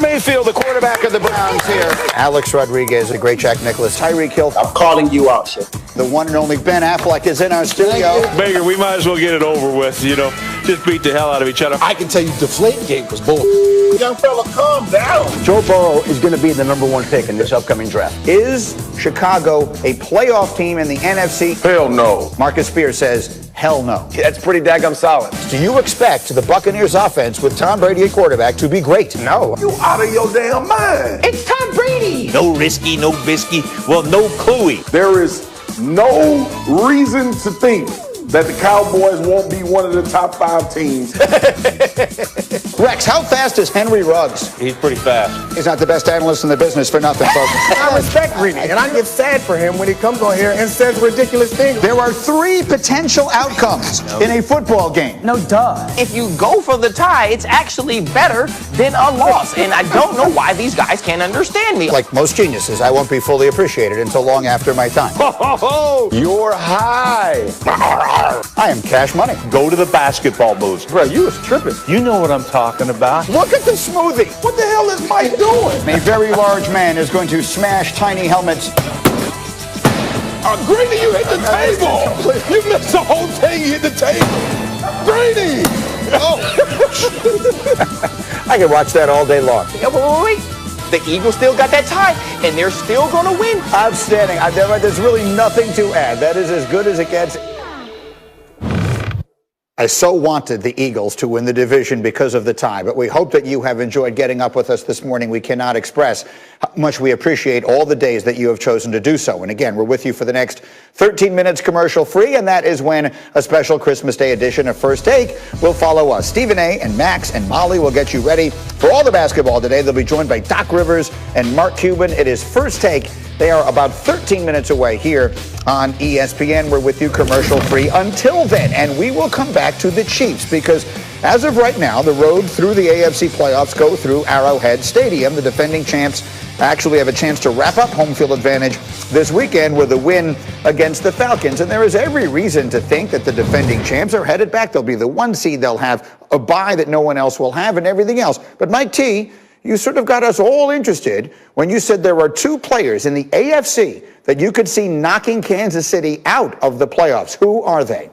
Mayfield, the quarterback of the Browns here. Alex Rodriguez, a great Jack Nicklaus. Tyreek Hill. I'm calling you out, Chef. The one and only Ben Affleck is in our studio. Baker, we might as well get it over with, just beat the hell out of each other. I can tell you Deflategate was bull. Young fella, calm down. Joe Burrow is going to be the number one pick in this upcoming draft. Is Chicago a playoff team in the NFC? Hell no. Marcus Spears says, hell no. That's pretty daggum solid. Do you expect the Buccaneers offense with Tom Brady at quarterback to be great? No. You out of your damn mind. It's Tom Brady. No risky, no bisky, well, no cluey. There is no reason to think that the Cowboys won't be one of the top 5 teams. Rex, how fast is Henry Ruggs? He's pretty fast. He's not the best analyst in the business for nothing, folks. I respect Greeny, and I get sad for him when he comes on here and says ridiculous things. There are 3 potential outcomes in a football game. No, duh. If you go for the tie, it's actually better than a loss. And I don't know why these guys can't understand me. Like most geniuses, I won't be fully appreciated until long after my time. You're high. I am Cash Money. Go to the basketball moves. Bro, you was tripping. You know what I'm talking about. Look at the smoothie. What the hell is Mike doing? A very large man is going to smash tiny helmets. Greeny, you hit the table. You missed the whole thing. You hit the table. Greeny. Oh. I can watch that all day long. Yeah, wait. The Eagles still got that tie, and they're still going to win. Outstanding. There's really nothing to add. That is as good as it gets. I so wanted the Eagles to win the division because of the tie, but we hope that you have enjoyed getting up with us this morning. We cannot express how much we appreciate all the days that you have chosen to do so. And again, we're with you for the next 13 minutes commercial free, and that is when a special Christmas Day edition of First Take will follow us. Stephen A. and Max and Molly will get you ready for all the basketball today. They'll be joined by Doc Rivers and Mark Cuban. It is First Take. They are about 13 minutes away here on ESPN. We're with you commercial free until then. And we will come back to the Chiefs because as of right now, the road through the AFC playoffs go through Arrowhead Stadium. The defending champs actually have a chance to wrap up home field advantage this weekend with a win against the Falcons. And there is every reason to think that the defending champs are headed back. They'll be the 1 seed. They'll have a bye that no one else will have and everything else. But Mike T, you sort of got us all interested when you said there are 2 players in the AFC that you could see knocking Kansas City out of the playoffs. Who are they?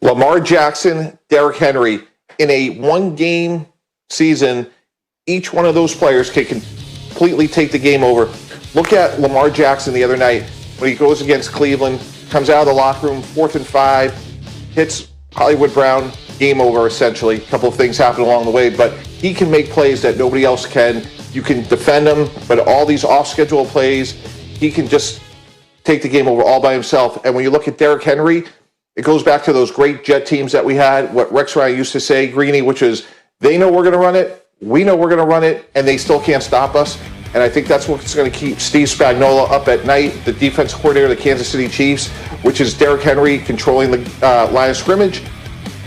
Lamar Jackson, Derrick Henry. In a 1-game season, each one of those players can completely take the game over. Look at Lamar Jackson the other night when he goes against Cleveland, comes out of the locker room, 4th and 5, hits Hollywood Brown, game over essentially. A couple of things happen along the way, but he can make plays that nobody else can. You can defend him, but all these off-schedule plays, he can just take the game over all by himself. And when you look at Derrick Henry, it goes back to those great Jet teams that we had, what Rex Ryan used to say, Greeny, which is they know we're going to run it, we know we're going to run it, and they still can't stop us. And I think that's what's going to keep Steve Spagnuolo up at night, the defense coordinator of the Kansas City Chiefs, which is Derrick Henry controlling the line of scrimmage,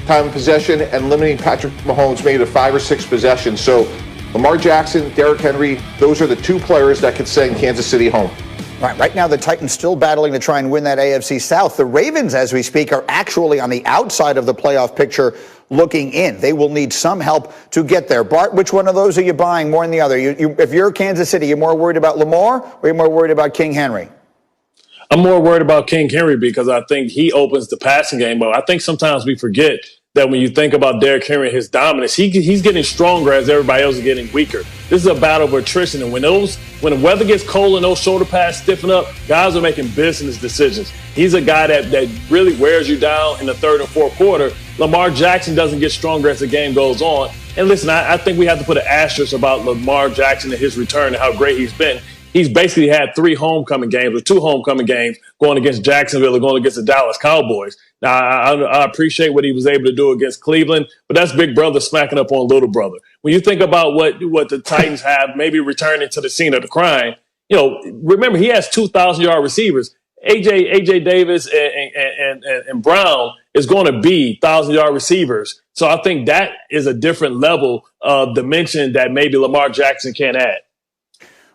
time of possession, and limiting Patrick Mahomes maybe to 5 or 6 possessions. So Lamar Jackson, Derrick Henry, those are the 2 players that could send Kansas City home. Right now, the Titans still battling to try and win that AFC South. The Ravens, as we speak, are actually on the outside of the playoff picture looking in. They will need some help to get there. Bart, which one of those are you buying more than the other? If you're Kansas City, you're more worried about Lamar or you're more worried about King Henry? I'm more worried about King Henry because I think he opens the passing game. But I think sometimes we forget that when you think about Derrick Henry and his dominance, he's getting stronger as everybody else is getting weaker. This is a battle of attrition. And when the weather gets cold and those shoulder pads stiffen up, guys are making business decisions. He's a guy that really wears you down in the 3rd and 4th quarter. Lamar Jackson doesn't get stronger as the game goes on. And listen, I think we have to put an asterisk about Lamar Jackson and his return and how great he's been. He's basically had 3 homecoming games or 2 homecoming games going against Jacksonville or going against the Dallas Cowboys. Now, I appreciate what he was able to do against Cleveland, but that's big brother smacking up on little brother. When you think about what the Titans have, maybe returning to the scene of the crime, remember he has 2,000-yard receivers. AJ Davis and Brown is going to be 1,000-yard receivers. So I think that is a different level of dimension that maybe Lamar Jackson can't add.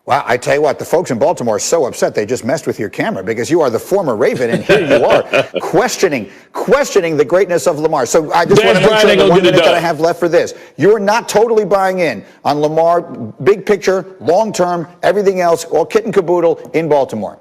Well, I tell you what, the folks in Baltimore are so upset they just messed with your camera because you are the former Raven, and here you are questioning the greatness of Lamar. So I just want to make sure in the 1 minute that I have left for this, you're not totally buying in on Lamar, big picture, long term, everything else, all kit and caboodle in Baltimore.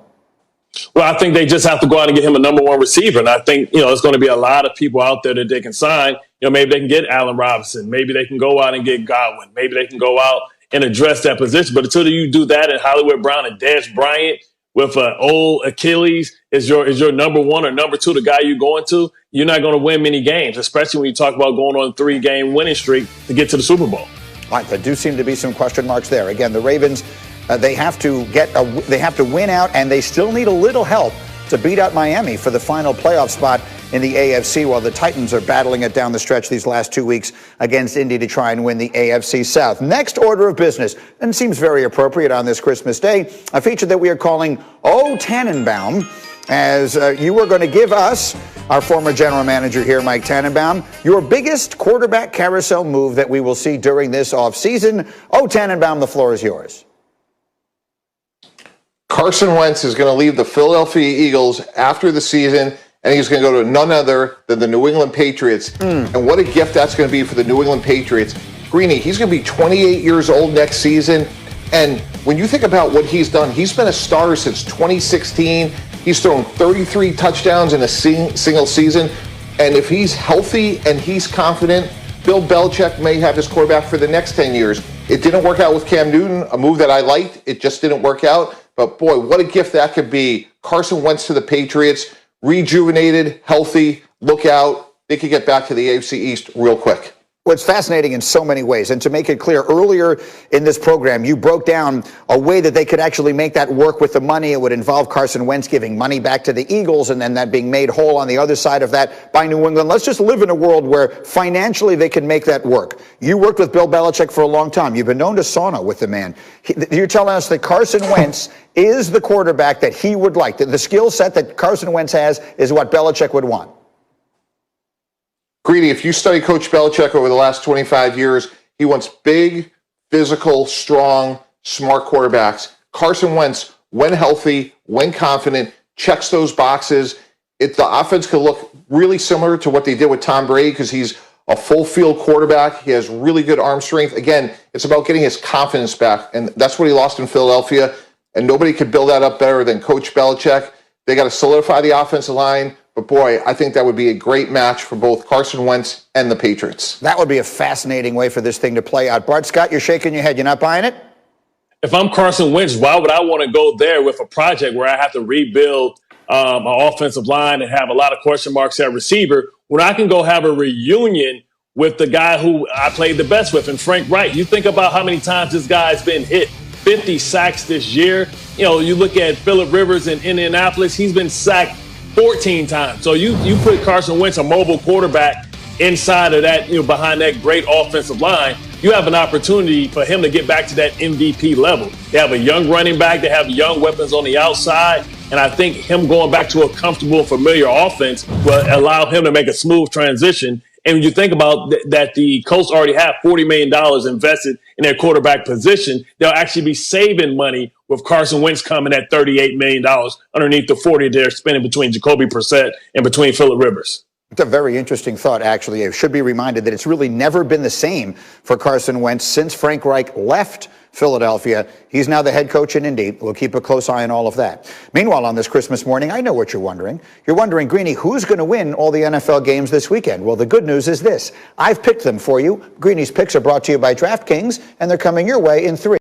Well, I think they just have to go out and get him a number one receiver. And I think, there's going to be a lot of people out there that they can sign. Maybe they can get Allen Robinson. Maybe they can go out and get Godwin. Maybe they can go out and address that position. But until you do that, and Hollywood Brown and Dez Bryant with an old Achilles is your number one or number two, the guy you're going to, you're not going to win many games, especially when you talk about going on a 3-game winning streak to get to the Super Bowl. All right, there do seem to be some question marks there. Again, the Ravens, they have to win out, and they still need a little help to beat out Miami for the final playoff spot in the AFC, while the Titans are battling it down the stretch these last 2 weeks against Indy to try and win the AFC South. Next order of business, and seems very appropriate on this Christmas Day, a feature that we are calling O Tannenbaum, as you are going to give us, our former general manager here, Mike Tannenbaum, your biggest quarterback carousel move that we will see during this offseason. O Tannenbaum, the floor is yours. Carson Wentz is going to leave the Philadelphia Eagles after the season, and he's going to go to none other than the New England Patriots. And what a gift that's going to be for the New England Patriots. Greeny, he's going to be 28 years old next season. And when you think about what he's done, he's been a starter since 2016. He's thrown 33 touchdowns in a single season. And if he's healthy and he's confident, Bill Belichick may have his quarterback for the next 10 years. It didn't work out with Cam Newton, a move that I liked. It just didn't work out. But boy, what a gift that could be. Carson Wentz to the Patriots, rejuvenated, healthy, look out. They could get back to the AFC East real quick. Well, it's fascinating in so many ways. And to make it clear, earlier in this program, you broke down a way that they could actually make that work with the money. It would involve Carson Wentz giving money back to the Eagles and then that being made whole on the other side of that by New England. Let's just live in a world where financially they can make that work. You worked with Bill Belichick for a long time. You've been known to sauna with the man. You're telling us that Carson Wentz is the quarterback that he would like. The skill set that Carson Wentz has is what Belichick would want. Greedy, if you study Coach Belichick over the last 25 years, he wants big, physical, strong, smart quarterbacks. Carson Wentz, when healthy, when confident, checks those boxes. The offense could look really similar to what they did with Tom Brady because he's a full-field quarterback. He has really good arm strength. Again, it's about getting his confidence back, and that's what he lost in Philadelphia, and nobody could build that up better than Coach Belichick. They got to solidify the offensive line. But boy, I think that would be a great match for both Carson Wentz and the Patriots. That would be a fascinating way for this thing to play out. Bart Scott, you're shaking your head. You're not buying it? If I'm Carson Wentz, why would I want to go there with a project where I have to rebuild an offensive line and have a lot of question marks at receiver when I can go have a reunion with the guy who I played the best with, and Frank Wright? You think about how many times this guy's been hit. 50 sacks this year. You look at Phillip Rivers in Indianapolis, he's been sacked 14 times. So you put Carson Wentz, a mobile quarterback, inside of that, behind that great offensive line, you have an opportunity for him to get back to that MVP level. They have a young running back, they have young weapons on the outside, and I think him going back to a comfortable, familiar offense will allow him to make a smooth transition. And when you think about that the Colts already have $40 million invested in their quarterback position, they'll actually be saving money with Carson Wentz coming at $38 million underneath the 40 they're spending between Jacoby Brissett and between Phillip Rivers. It's a very interesting thought, actually. It should be reminded that it's really never been the same for Carson Wentz since Frank Reich left Philadelphia. He's now the head coach in Indy. We'll keep a close eye on all of that. Meanwhile, on this Christmas morning, I know what you're wondering. You're wondering, Greeny, who's going to win all the NFL games this weekend? Well, the good news is this. I've picked them for you. Greeny's picks are brought to you by DraftKings, and they're coming your way in 3.